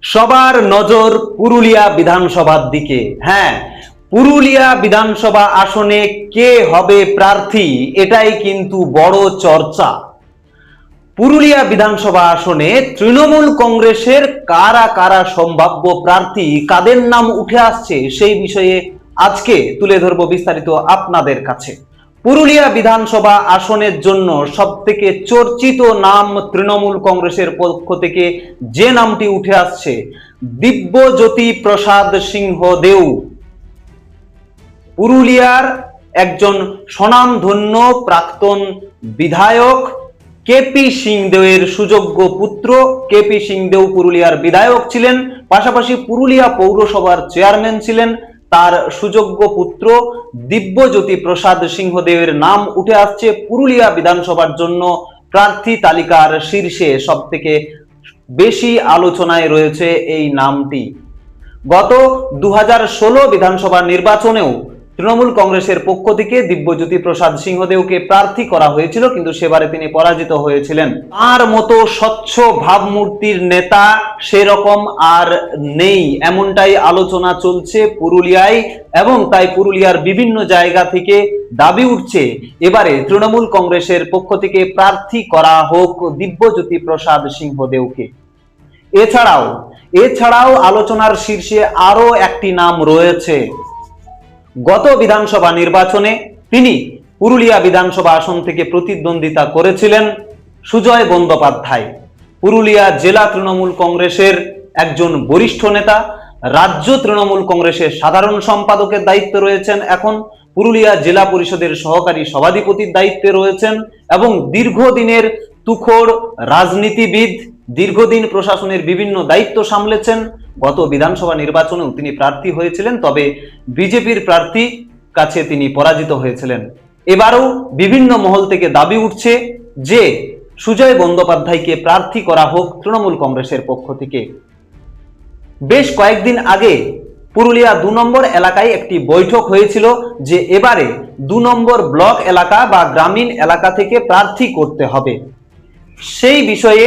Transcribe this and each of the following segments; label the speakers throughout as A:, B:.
A: সবার নজর পুরুলিয়া বিধানসভার দিকে। হ্যাঁ, পুরুলিয়া বিধানসভা আসনে কে হবে প্রার্থী, এটাই কিন্তু বড় চর্চা। পুরুলিয়া বিধানসভা আসনে তৃণমূল কংগ্রেসের কারা কারা সম্ভাব্য প্রার্থী, কাদের নাম উঠে আসছে, সেই বিষয়ে আজকে তুলে ধরবো বিস্তারিত আপনাদের কাছে। পুরুলিয়া বিধানসভা আসনের জন্য সবথেকে চর্চিত নাম তৃণমূল কংগ্রেসের পক্ষ থেকে যে নামটি উঠে আসছে, দিব্যজ্যোতি প্রসাদ সিংহদেও। পুরুলিয়ার একজন স্বনামধন্য প্রাক্তন বিধায়ক কেপি সিংদেওয়ের সুযোগ্য পুত্র। কেপি সিংদেও পুরুলিয়ার বিধায়ক ছিলেন, পাশাপাশি পুরুলিয়া পৌরসভার চেয়ারম্যান ছিলেন। তার সুযোগ্য পুত্র দিব্যজ্যোতি প্রসাদ সিংহদেওয়ের নাম উঠে আসছে পুরুলিয়া বিধানসভার জন্য প্রার্থী তালিকার শীর্ষে। সব থেকে বেশি আলোচনায় রয়েছে এই নামটি। গত 2016 বিধানসভা নির্বাচনেও তৃণমূল কংগ্রেসের পক্ষ থেকে দিব্যজ্যোতি প্রসাদ সিংহদেওকে প্রার্থী করা হয়েছিল, কিন্তু সেবারে তিনি পরাজিত হয়েছিলেন। তার মতো স্বচ্ছ ভাবমূর্তির নেতা সেরকম আর নেই, এমনটাই আলোচনা চলছে পুরুলিয়ায়, এবং তাই পুরুলিয়ার বিভিন্ন জায়গা থেকে দাবি উঠছে এবারে তৃণমূল কংগ্রেসের পক্ষ থেকে প্রার্থী করা হোক দিব্যজ্যোতি প্রসাদ সিংহদেওকে। এছাড়াও আলোচনার শীর্ষে আরো একটি নাম রয়েছে। গত বিধানসভা নির্বাচনে তিনি পুরুলিয়া বিধানসভা আসন থেকে প্রতিদ্বন্দ্বিতা করেছিলেন সুজয় বন্দ্যোপাধ্যায়। পুরুলিয়া জেলা তৃণমূল কংগ্রেসের একজন বরিষ্ঠ নেতা, রাজ্য তৃণমূল কংগ্রেসের সাধারণ সম্পাদকের দায়িত্বে রয়েছেন, এখন পুরুলিয়া জেলা পরিষদের সহকারী সভাধিপতির দায়িত্বে রয়েছেন, এবং দীর্ঘদিনের তুখোড় রাজনীতিবিদ, দীর্ঘদিন প্রশাসনের বিভিন্ন দায়িত্ব সামলেছেন। গত বিধানসভা নির্বাচনেও তিনি প্রার্থী হয়েছিলেন, তবে বিজেপির প্রার্থী কাছে তিনি পরাজিত হয়েছিলেন। এবারও বিভিন্ন মহল থেকে দাবি উঠছে যে সুজয় বন্দ্যোপাধ্যায়কে প্রার্থী করা হোক তৃণমূল কংগ্রেসের পক্ষ থেকে। বেশ কয়েকদিন আগে পুরুলিয়া 2 নম্বর এলাকায় একটি বৈঠক হয়েছিল যে এবারে 2 নম্বর ব্লক এলাকা বা গ্রামীণ এলাকা থেকে প্রার্থী করতে হবে। সেই বিষয়ে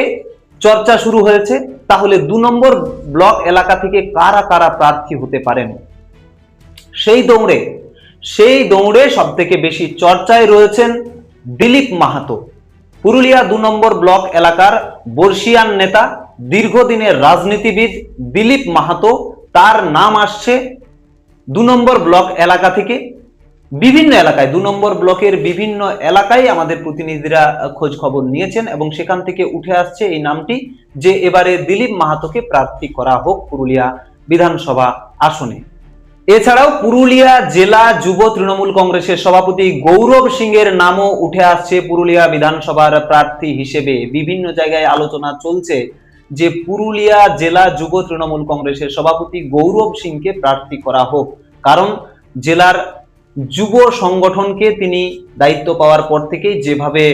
A: চর্চা শুরু হয়েছে। তাহলে 2 নম্বর ব্লক এলাকা থেকে কারা কারা প্রার্থী হতে পারেন, সেই দৌড়ে সব থেকে বেশি চর্চায় রয়েছেন দিলীপ মাহাতো। পুরুলিয়া 2 নম্বর ব্লক এলাকার বর্ষিয়ান নেতা, দীর্ঘদিনের রাজনীতিবিদ দিলীপ মাহাতো, তার নাম আসছে 2 নম্বর ব্লক এলাকা থেকে। বিভিন্ন এলাকায় 2 নম্বর ব্লকের বিভিন্ন এলাকায় আমাদের প্রতিনিধিরা খোঁজ খবর নিয়েছেন, এবং সেখান থেকে উঠে আসছে এই নামটি যে এবারে দিলীপ মাহাতোকে প্রার্থী করা হোক পুরুলিয়া বিধানসভা আসনে। এছাড়াও পুরুলিয়া জেলা যুব তৃণমূল কংগ্রেসের সভাপতি গৌরব সিং এর নামও উঠে আসছে পুরুলিয়া বিধানসভার প্রার্থী হিসেবে। বিভিন্ন জায়গায় আলোচনা চলছে যে পুরুলিয়া জেলা যুব তৃণমূল কংগ্রেসের সভাপতি গৌরব সিংকে প্রার্থী করা হোক, কারণ জেলার যুব সংগঠনকে তিনি দায়িত্ব পাওয়ার পর থেকেই যেভাবে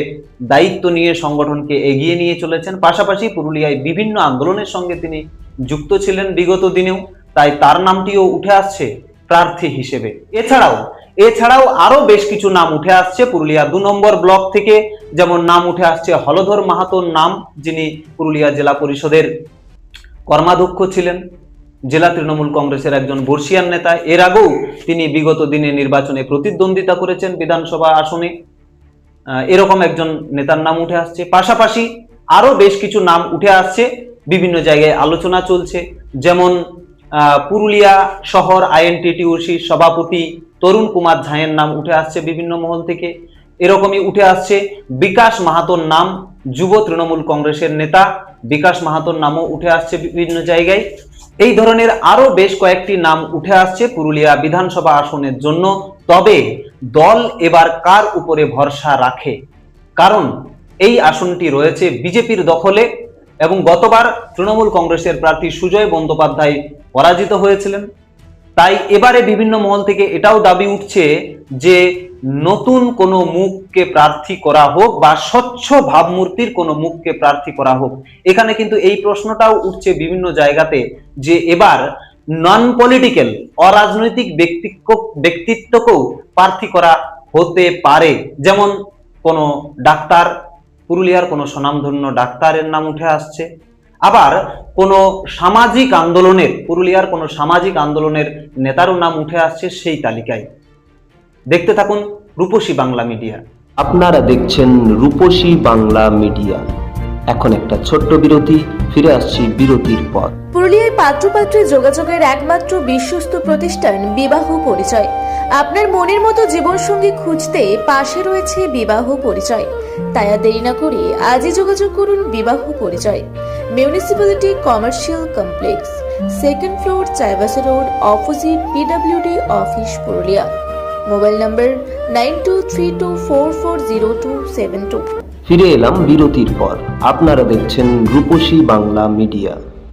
A: দায়িত্ব নিয়ে সংগঠনকে এগিয়ে নিয়ে চলেছেন, পাশাপাশি পুরুলিয়ায় বিভিন্ন আন্দোলনের সঙ্গে তিনি যুক্ত ছিলেন বিগত দিনেও, তাই তার নামটিও উঠে আসছে প্রার্থী হিসেবে। এছাড়াও আরো বেশ কিছু নাম উঠে আসছে পুরুলিয়া 2 নম্বর ব্লক থেকে। যেমন নাম উঠে আসছে হলধর মাহাতোর নাম, যিনি পুরুলিয়া জেলা পরিষদের কর্মাধ্যক্ষ ছিলেন, জেলা তৃণমূল কংগ্রেসের একজন বর্ষিয়ান নেতা। এর আগেও তিনি বিগত দিনে নির্বাচনে প্রতিদ্বন্দ্বিতা করেছেন বিধানসভা আসনে। এরকম একজন নেতার নাম উঠে আসছে। পাশাপাশি আরো বেশ কিছু নাম উঠে আসছে, বিভিন্ন জায়গায় আলোচনা চলছে। যেমন পুরুলিয়া শহর আইএনটিটিউসির সভাপতি তরুণ কুমার ঝায়ের নাম উঠে আসছে বিভিন্ন মহল থেকে। এরকমই উঠে আসছে বিকাশ মাহাতোর নাম, যুব তৃণমূল কংগ্রেসের নেতা বিকাশ মাহাতোর নামও উঠে আসছে বিভিন্ন জায়গায়। এই ধরনের আরো বেশ কয়েকটি নাম উঠে আসছে পুরুলিয়া বিধানসভা আসনের জন্য। তবে দল এবার কার উপরে ভরসা রাখে, কারণ এই আসনটি রয়েছে বিজেপির দখলে, এবং গতবার তৃণমূল কংগ্রেসের প্রার্থী সুজয় বন্দ্যোপাধ্যায় পরাজিত হয়েছিলেন। তাই এবারে বিভিন্ন মহল থেকে এটাও দাবি উঠছে যে নতুন কোনো মুখকে প্রার্থী করা হোক বা স্বচ্ছ ভাবমূর্তির কোনো মুখকে প্রার্থী করা হোক। এখানে কিন্তু এই প্রশ্নটাও উঠছে বিভিন্ন জায়গাতে যে এবার নন পলিটিক্যাল অরাজনৈতিক ব্যক্তিত্বকেও প্রার্থী করা হতে পারে। যেমন কোনো ডাক্তার, পুরুলিয়ার কোনো স্বনামধন্য ডাক্তারের নাম উঠে আসছে, আবার কোনো সামাজিক আন্দোলনের, পুরুলিয়ার কোনো সামাজিক আন্দোলনের নেতারও নাম উঠে আসছে সেই তালিকায়। দেখতে থাকুন রূপসী বাংলা মিডিয়া।
B: আপনারা দেখছেন রূপসী বাংলা মিডিয়া। এখন একটা ছোট্ট বিরতি, ফিরে আসছি বিরতির পর।
C: পুরুলিয়ায় পাত্রপাত্রী যোগাযোগের একমাত্র বিশ্বস্ত প্রতিষ্ঠান বিবাহ পরিচয়। আপনার মনের মতো জীবনসঙ্গী খুঁজতে পাশে রয়েছে বিবাহ পরিচয়। তাই আর দেরি না করে আজই যোগাযোগ করুন বিবাহ পরিচয়। Municipality commercial complex, second floor, Chaibasa road, opposite PWD office, Purulia. Mobile নম্বর 9232440272।
B: ফিরে এলাম বিরতির পর। আপনারা দেখছেন রূপসী বাংলা মিডিয়া।